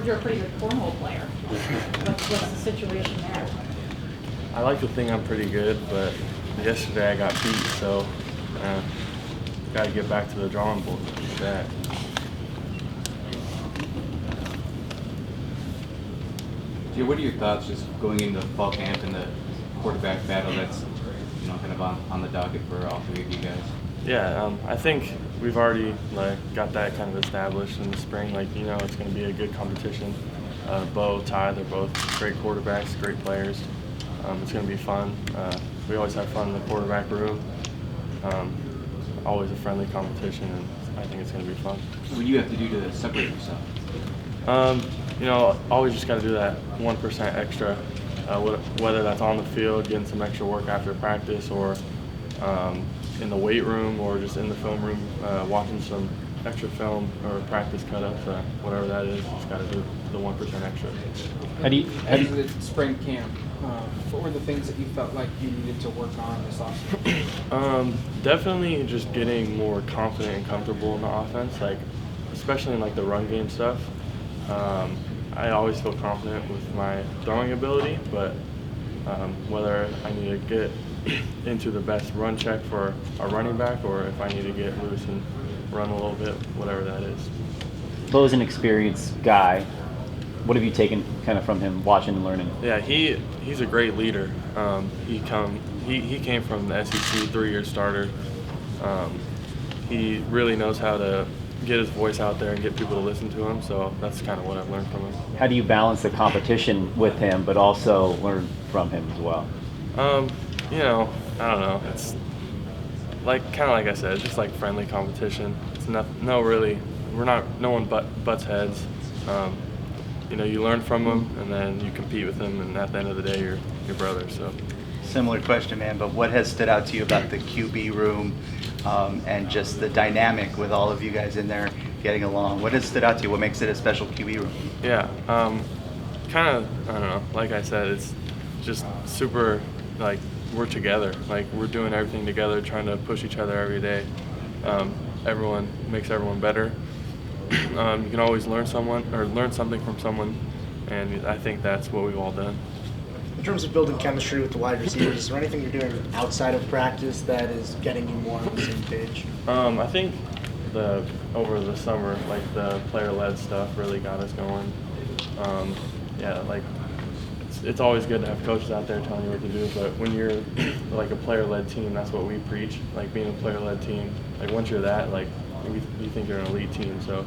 you're a pretty good cornhole player. What's the situation there? I like to think I'm pretty good, but yesterday I got beat, so got to get back to the drawing board with that. Jay, what are your thoughts just going into fall camp and the quarterback battle that's kind of on the docket for all three of you guys? Yeah, I think we've already got that kind of established in the spring. It's going to be a good competition. Bo, Ty, they're both great quarterbacks, great players. It's going to be fun. We always have fun in the quarterback room. Always a friendly competition, and I think it's going to be fun. What do you have to do to separate yourself? Always just got to do that 1% extra, whether that's on the field, getting some extra work after practice, or in the weight room, or just in the film room, watching some extra film or practice cut-ups, whatever that is. Just got to do the 1% extra. How do you the spring camp? What were the things that you felt like you needed to work on this offseason? Definitely just getting more confident and comfortable in the offense, especially in the run game stuff. I always feel confident with my throwing ability, but whether I need to get into the best run check for our running back, or if I need to get loose and run a little bit, whatever that is. Bo's an experienced guy. What have you taken kind of from him, watching and learning? Yeah, he's a great leader. He came from the SEC, 3-year starter. He really knows how to get his voice out there and get people to listen to him. So that's kind of what I've learned from him. How do you balance the competition with him, but also learn from him as well? I don't know. It's kind of like I said, it's just friendly competition. It's no one butts heads. You learn from them, and then you compete with them, and at the end of the day, you're your brother. So. Similar question, man, but what has stood out to you about the QB room and just the dynamic with all of you guys in there getting along? What has stood out to you? What makes it a special QB room? Yeah, kind of, I don't know. Like I said, it's just super, we're together. We're doing everything together, trying to push each other every day. Everyone makes everyone better. You can always learn something from someone, and I think that's what we've all done. In terms of building chemistry with the wide receivers, is there anything you're doing outside of practice that is getting you more on the same page? I think over the summer, the player-led stuff really got us going. It's always good to have coaches out there telling you what to do, but when you're a player-led team, that's what we preach. Being a player-led team, once you're that, you think you're an elite team. So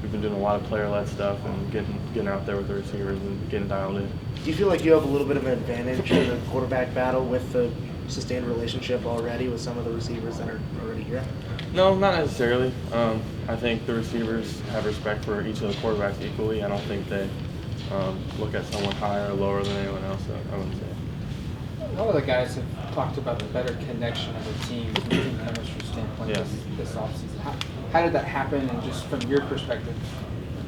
we've been doing a lot of player-led stuff and getting out there with the receivers and getting dialed in. Do you feel like you have a little bit of an advantage in the quarterback battle with the sustained relationship already with some of the receivers that are already here? No, not necessarily. I think the receivers have respect for each of the quarterbacks equally. I don't think they look at someone higher or lower than anyone else, so I wouldn't say. All of the guys have talked about the better connection of the team from a team chemistry standpoint this offseason. How did that happen, and just from your perspective,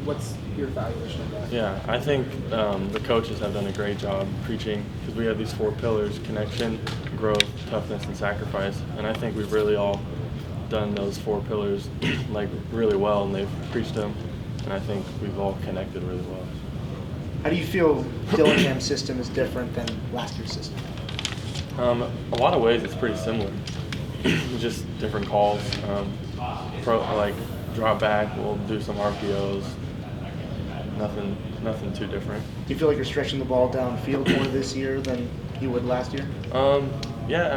what's your evaluation of that? Yeah, I think the coaches have done a great job preaching, because we have these 4 pillars: connection, growth, toughness, and sacrifice. And I think we've really all done those 4 pillars really well, and they've preached them, and I think we've all connected really well. How do you feel Dillingham's system is different than last year's system? A lot of ways it's pretty similar. Just different calls. Drop back, we'll do some RPOs. Nothing too different. Do you feel like you're stretching the ball downfield more this year than you would last year? Yeah,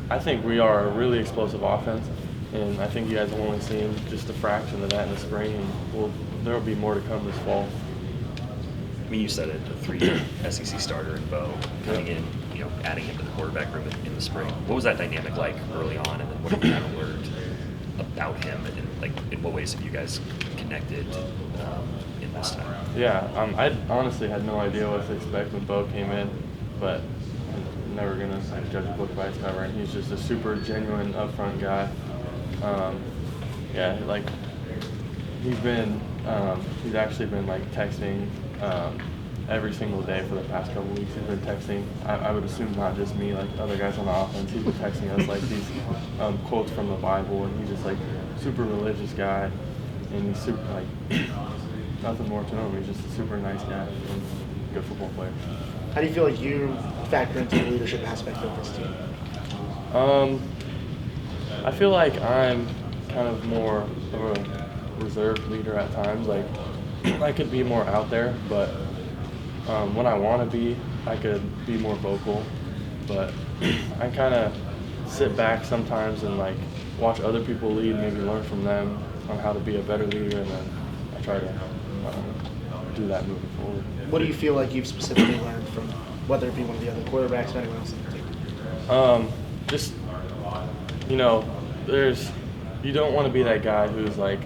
I think we are a really explosive offense, and I think you guys have only seen just a fraction of that in the spring, and there will be more to come this fall. You said it, a 3-year SEC starter in Bo coming in, adding him to the quarterback room in the spring. What was that dynamic like early on, and then what have you kind of learned about him, and in what ways have you guys connected in this time? Yeah, I honestly had no idea what to expect when Bo came in, but I'm never going to judge a book by its cover, and he's just a super genuine, upfront guy. He's actually been texting every single day for the past couple weeks. He's been texting, I would assume not just me, other guys on the offense. He's been texting us these quotes from the Bible, and he's just super religious guy, and he's super nothing more to him. He's just a super nice guy and good football player. How do you feel like you factor into the leadership aspect of this team? I feel like I'm kind of more of a reserved leader at times. Like, I could be more out there, but when I want to be, I could be more vocal. But I kind of sit back sometimes and like watch other people lead, maybe learn from them on how to be a better leader, and then I try to do that moving forward. What do you feel like you've specifically learned from whether it be one of the other quarterbacks or anyone else on the team? Just, you don't want to be that guy who's like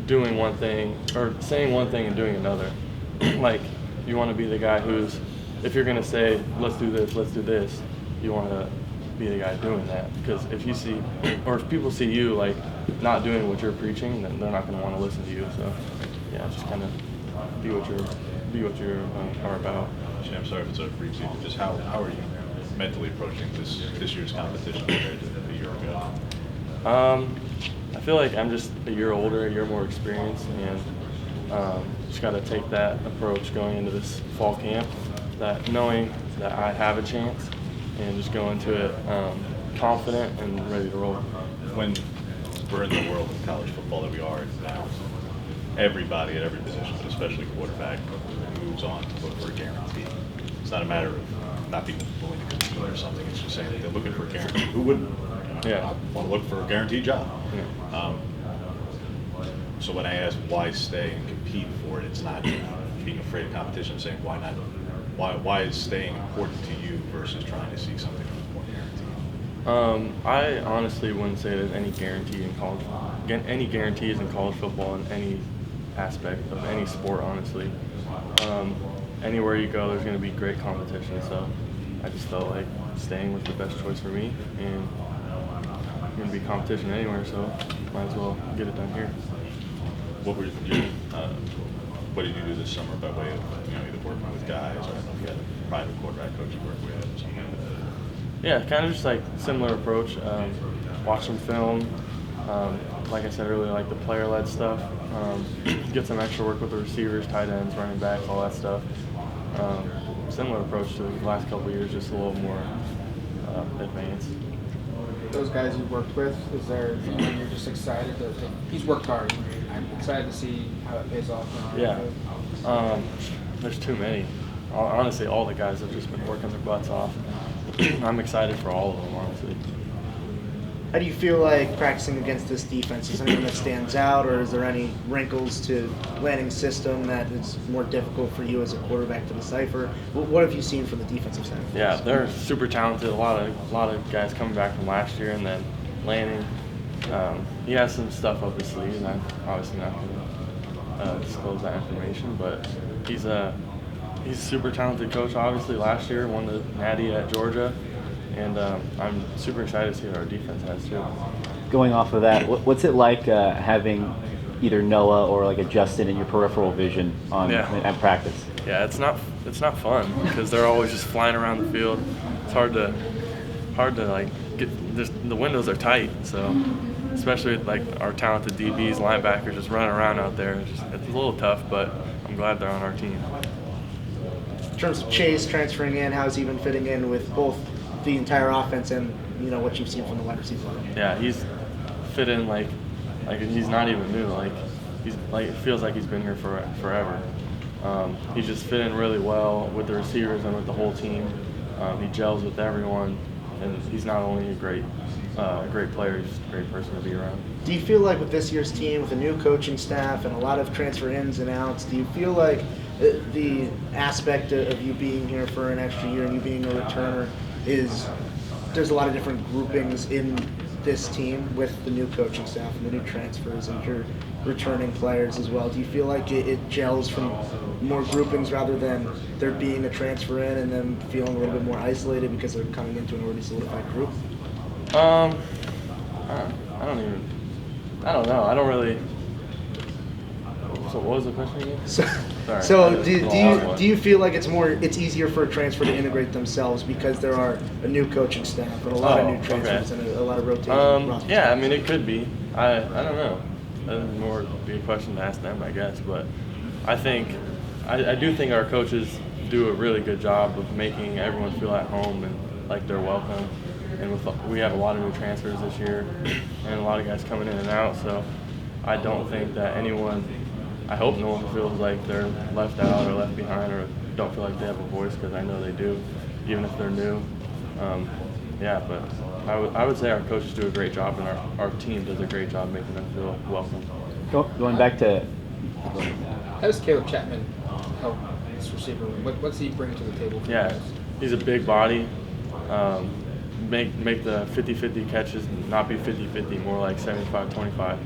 doing one thing or saying one thing and doing another. Like, you want to be the guy who's, if you're going to say, let's do this, you want to be the guy doing that. Because if you see, or if people see you like not doing what you're preaching, then they're not going to want to listen to you. So, yeah, just kind of be what you're are about. Actually, I'm sorry if it's a brief season. Just how are you mentally approaching this year's competition compared to a year ago? I feel like I'm just a year older, a year more experienced, and just got to take that approach going into this fall camp, that knowing that I have a chance, and just go into it confident and ready to roll. When we're in the world of college football that we are now, everybody at every position, but especially quarterback, moves on to look for a guarantee. It's not a matter of not being willing to compete or something. It's just saying that they're looking for a guarantee. Who wouldn't? Yeah. I want to look for a guaranteed job. Yeah. So when I ask why stay and compete for it, it's not being afraid of competition. Saying why not? Why is staying important to you versus trying to see something more guaranteed? I honestly wouldn't say there's any guarantees in college football in any aspect of any sport, honestly. Anywhere you go, there's going to be great competition, so I just felt like staying was the best choice for me, and there's going to be competition anywhere, so might as well get it done here. What did you do this summer by way of either working with guys or I don't know if you had a private quarterback coach you work with or something like that? Yeah, kind of just like similar approach. Watch some film. Like I said earlier, like the player-led stuff. Get some extra work with the receivers, tight ends, running backs, all that stuff. Similar approach to the last couple of years, just a little more advanced. Those guys you worked with, is there anyone you're just excited that he's worked hard? I'm excited to see how it pays off. Yeah. There's too many. Honestly, all the guys have just been working their butts off. I'm excited for all of them, honestly. How do you feel like practicing against this defense? Is anything that stands out, or is there any wrinkles to Lanning's system that is more difficult for you as a quarterback to decipher? What have you seen from the defensive side? Yeah, they're super talented. A lot of guys coming back from last year, and then Lanning. He has some stuff up his sleeve, and I'm obviously not going to disclose that information. But he's a super talented coach. Obviously, last year won the Natty at Georgia. And I'm super excited to see what our defense has too. Going off of that, what's it like having either Noah or like a Justin in your peripheral vision at practice? Yeah, it's not fun because they're always just flying around the field. It's hard to like get. The windows are tight, so especially with like our talented DBs, linebackers just running around out there. It's a little tough, but I'm glad they're on our team. In terms of Chase transferring in, how's he been fitting in with both the entire offense and what you've seen from the wide receiver? Yeah, he's fit in like he's not even new. It feels like he's been here for forever. He's just fit in really well with the receivers and with the whole team. He gels with everyone, and he's not only a great player, he's a great person to be around. Do you feel like with this year's team, with a new coaching staff and a lot of transfer ins and outs, do you feel like the aspect of you being here for an extra year and you being a returner there's a lot of different groupings in this team with the new coaching staff and the new transfers and your returning players as well? Do you feel like it gels from more groupings rather than there being a transfer in and them feeling a little bit more isolated because they're coming into an already solidified group? I don't know. I don't really. So what was the question again? So do you feel like it's easier for a transfer to integrate themselves because there are a new coaching staff and a lot of new transfers and a lot of rotating? Yeah, I mean it could be. I don't know. That would more be a question to ask them, I guess. But I do think our coaches do a really good job of making everyone feel at home and like they're welcome. And we have a lot of new transfers this year and a lot of guys coming in and out. So I don't think that I hope no one feels like they're left out or left behind or don't feel like they have a voice, because I know they do, even if they're new. But I would say our coaches do a great job, and our team does a great job making them feel welcome. Going back to How does Caleb Chapman help this receiver room? What's he bring to the table for you Yeah, guys? he's a big body. Make the 50-50 catches not be 50-50, more like 75-25.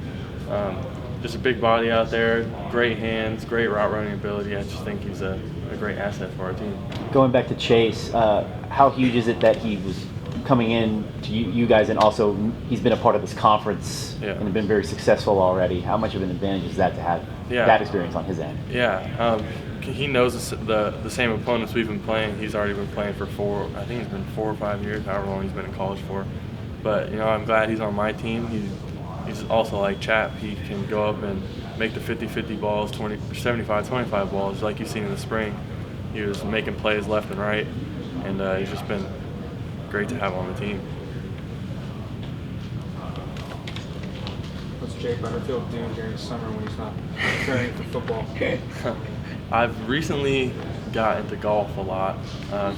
Just a big body out there, great hands, great route running ability. I just think he's a great asset for our team. Going back to Chase, how huge is it that he was coming in to you guys, and also he's been a part of this conference and been very successful already? How much of an advantage is that to have that experience on his end? Yeah, he knows the same opponents we've been playing. He's already been playing for 4 or 5 years, however long he's been in college for. But I'm glad he's on my team. He's also like Chap. He can go up and make the 50-50 balls, 75-25 balls, like you've seen in the spring. He was making plays left and right, and he's just been great to have on the team. What's Jay Butterfield doing during the summer when he's not preparing for football? I've recently got into golf a lot.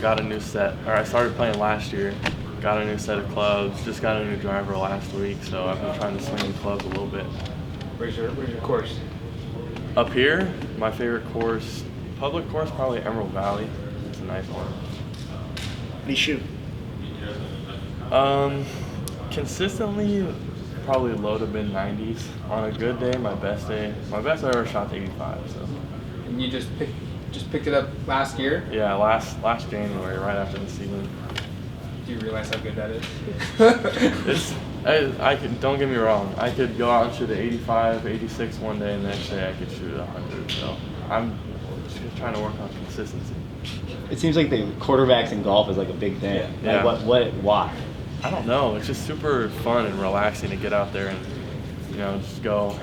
Got a new set, or I started playing last year. Got a new set of clubs. Just got a new driver last week, so I've been trying to swing the clubs a little bit. Where's your course? Up here, my favorite course, public course, probably Emerald Valley. It's a nice one. What do you shoot? Consistently, probably low to mid 90s. On a good day, my best I ever shot 85. So. And you just picked it up last year? Yeah, last January, right after the season. Do you realize how good that is? Don't get me wrong. I could go out and shoot at 85, 86 one day, and the next day I could shoot at 100. So I'm just trying to work on consistency. It seems like the quarterbacks in golf is like a big thing. Yeah. Like why? I don't know. It's just super fun and relaxing to get out there and just go.